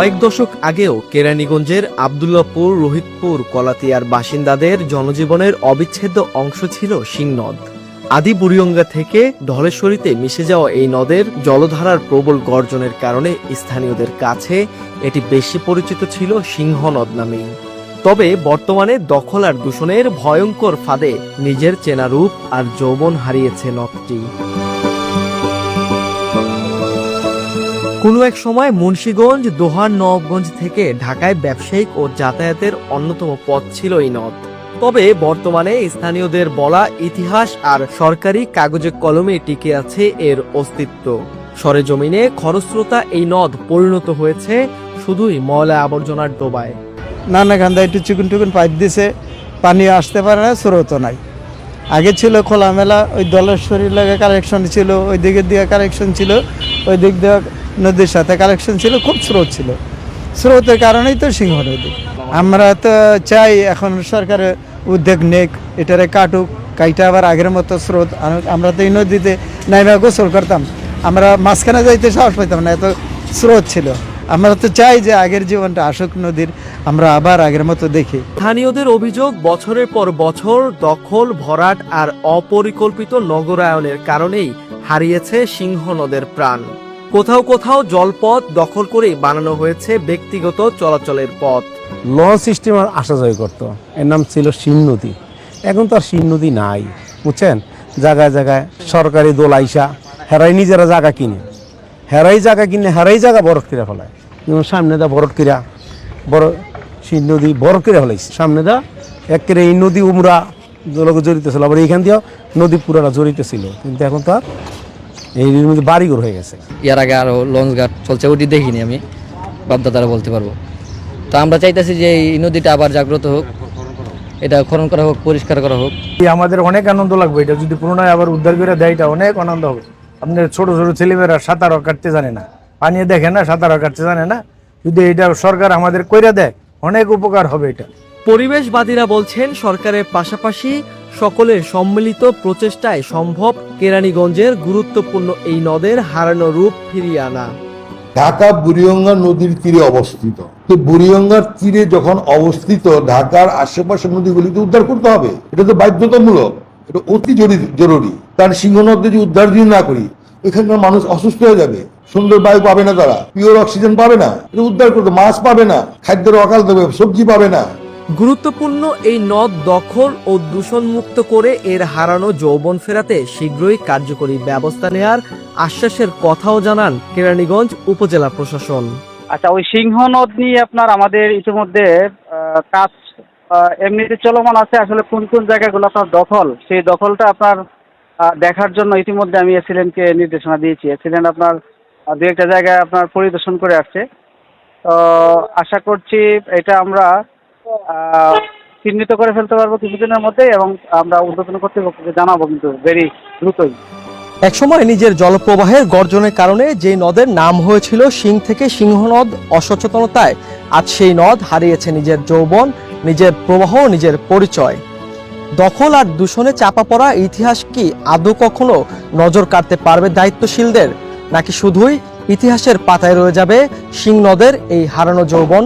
কয়েক দশক আগেও কেরানীগঞ্জের আব্দুল্লাহপুর, রোহিতপুর, কলাতিয়ার বাসিন্দাদের জনজীবনের অবিচ্ছেদ্য অংশ ছিল শিং নদ। আদি বুড়িগঙ্গা থেকে ধলেশ্বরীতে মিশে যাওয়া এই নদের জলধারার প্রবল গর্জনের কারণে স্থানীয়দের কাছে এটি বেশি পরিচিত ছিল সিংহ নদ নামেই। তবে বর্তমানে দখল আর দূষণের ভয়ঙ্কর ফাঁদে নিজের চেনা রূপ আর যৌবন হারিয়েছে নদটি। কোনো এক সময় মুন্সিগঞ্জ, দোহার, নবাবগঞ্জ থেকে ঢাকায় ব্যবসায়িক ও যাতায়াতের অন্যতম পথ ছিল এই নদ। তবে বর্তমানে স্থানীয়দের বলা ইতিহাস আর সরকারি কাগজে কলমে টিকে আছে এর অস্তিত্ব। সরেজমিনে খরস্রোতা এই নদ পরিণত হয়েছে শুধুই ময়লা আবর্জনার ডোবায়। নানা গান্ধা একটু চিকুন টুকুন পাইপ দিছে, পানি আসতে পারে না, স্রোতও নাই। আগে ছিল খোলামেলা, ওই ধলেশ্বরীর লাগে কালেকশন ছিল, ওই দিকের দিয়ে কালেকশন ছিল, ওই দিক দিয়ে নদীর সাথে কালেকশন ছিল, খুব স্রোত ছিল। স্রোতের কারণেই তো সিংহ নদী। আমরা তো চাই এখন সরকারের উদ্যোগ নেক, এটারে কাটুক, কাইটা আবার আগের মতো স্রোত। আমরা তো এই নদীতে নাইমা গোসল করতাম, আমরা মাঝখানে যাইতে সাহস পাইতাম না, এত স্রোত ছিল। আমরা তো চাই যে আগের জীবনটা আসুক নদীর, আমরা আবার আগের মতো দেখি। স্থানীয়দের অভিযোগ, বছরের পর বছর দখল, ভরাট আর অপরিকল্পিত নগরায়নের কারণেই হারিয়েছে সিংহ নদের প্রাণ। কোথাও কোথাও জলপথ দখল করে বানানো হয়েছে ব্যক্তিগত চলাচলের পথ। লঞ্চ সিস্টেম আসা যায় করতো, এর নাম ছিল সিং নদী। এখন তো আর সিং নদী নাই, বুঝছেন। জায়গায় জায়গায় সরকারি দোলাইসা হেরাই নিজেরা জায়গা কিনে, হেরাই জায়গা বরফ কিরা ফেলায়। যেমন সামনে দা বরফ কিরা, বড় সিং নদী বরফ কিরা ফেলাইছে সামনে দা। একেবারে এই নদী উমরা জলকে জড়িত ছিল, আবার এইখান দিয়েও নদী পুরাটা জড়িত ছিল। কিন্তু এখন তো আর এই মধ্যে বাড়িঘর হয়ে গেছে। এর আগে আরও লঞ্চ ঘাট চলছে, ওটি দেখিনি আমি, বাপদাদারা বলতে পারবো। তো আমরা চাইতেছি যে এই নদীটা আবার জাগ্রত হোক, এটা খনন করা হোক, পরিষ্কার করা হোক। আমাদের অনেক আনন্দ লাগবে, এটা যদি পুনরায় আবার উদ্ধার করে দেয়, এটা অনেক আনন্দ হবে। আপনার ছোট ছোট ছেলেমেয়েরা সাঁতারও কাটতে জানে না, পানি দেখে না, সাঁতারও কাটতে জানে না। যদি এটা সরকার আমাদের কইরা দেয়, অনেক উপকার হবে এটা। পরিবেশবাদীরা বলছেন সরকারের পাশাপাশি সকলের সম্মিলিত প্রচেষ্টায় সম্ভব কেরানীগঞ্জের গুরুত্বপূর্ণ এই নদের হারানো রূপ ফিরিয়ে আনা। ঢাকা বুড়িগঙ্গা নদীর তীরে অবস্থিত, তো বুড়িগঙ্গার তীরে যখন অবস্থিত, ঢাকার আশেপাশের নদীগুলিতে উদ্ধার করতে হবে। এটা তো বাধ্যতামূলক, এটা অতি জরুরি। কারণ সিংহ নদ যদি উদ্ধার যদি না করি, ওইখানকার মানুষ অসুস্থ হয়ে যাবে, সুন্দর বায়ু পাবে না, তারা পিওর অক্সিজেন পাবে না, এটা উদ্ধার করতে মাছ পাবে না, খাদ্যের অকাল দেবে, সবজি পাবে না। গুরুত্বপূর্ণ এই নদ দখল ও দূষণ মুক্ত করে এর হারানো যৌবন ফেরাতে শীঘ্রই কার্যকরী ব্যবস্থা নেয়ার আশ্বাসের কথাও জানান কেরানীগঞ্জ উপজেলা প্রশাসন। আচ্ছা, ওই সিংহ নদ নিয়ে আপনার আমাদের ইতিমধ্যে কাজ এমনিতে চলমান আছে। আসলে কোন কোন জায়গাগুলো আপনার দখল, সেই দখলটা আপনার দেখার জন্য ইতিমধ্যে আমি এসিলেন্টকে নির্দেশনা দিয়েছি। এসিলেন্ট আপনার দু একটা জায়গায় আপনার পরিদর্শন করে আসছে। তো আশা করছি এটা আমরা চিহ্নিত করে ফেলতে পারবো কিছুদিনের মধ্যে, এবং আমরা ঊর্ধ্বতন কর্তৃপক্ষকে জানাবো কিন্তু ভেরি দ্রুতই। একসময় নিজের জলপ্রবাহের গর্জনের কারণে যে নদের নাম হয়েছিল সিং থেকে সিংহ নদ, অসচেতনতায় আজ সেই নদ হারিয়েছে নিজের যৌবন, নিজের প্রবাহ, নিজের পরিচয়। দখল আর দূষণে চাপা পড়া ইতিহাস কি আদৌ কখনো নজর কাটতে পারবে দায়িত্বশীলদের, নাকি শুধুই ইতিহাসের পাতায় রয়ে যাবে সিং নদের এই হারানো যৌবন?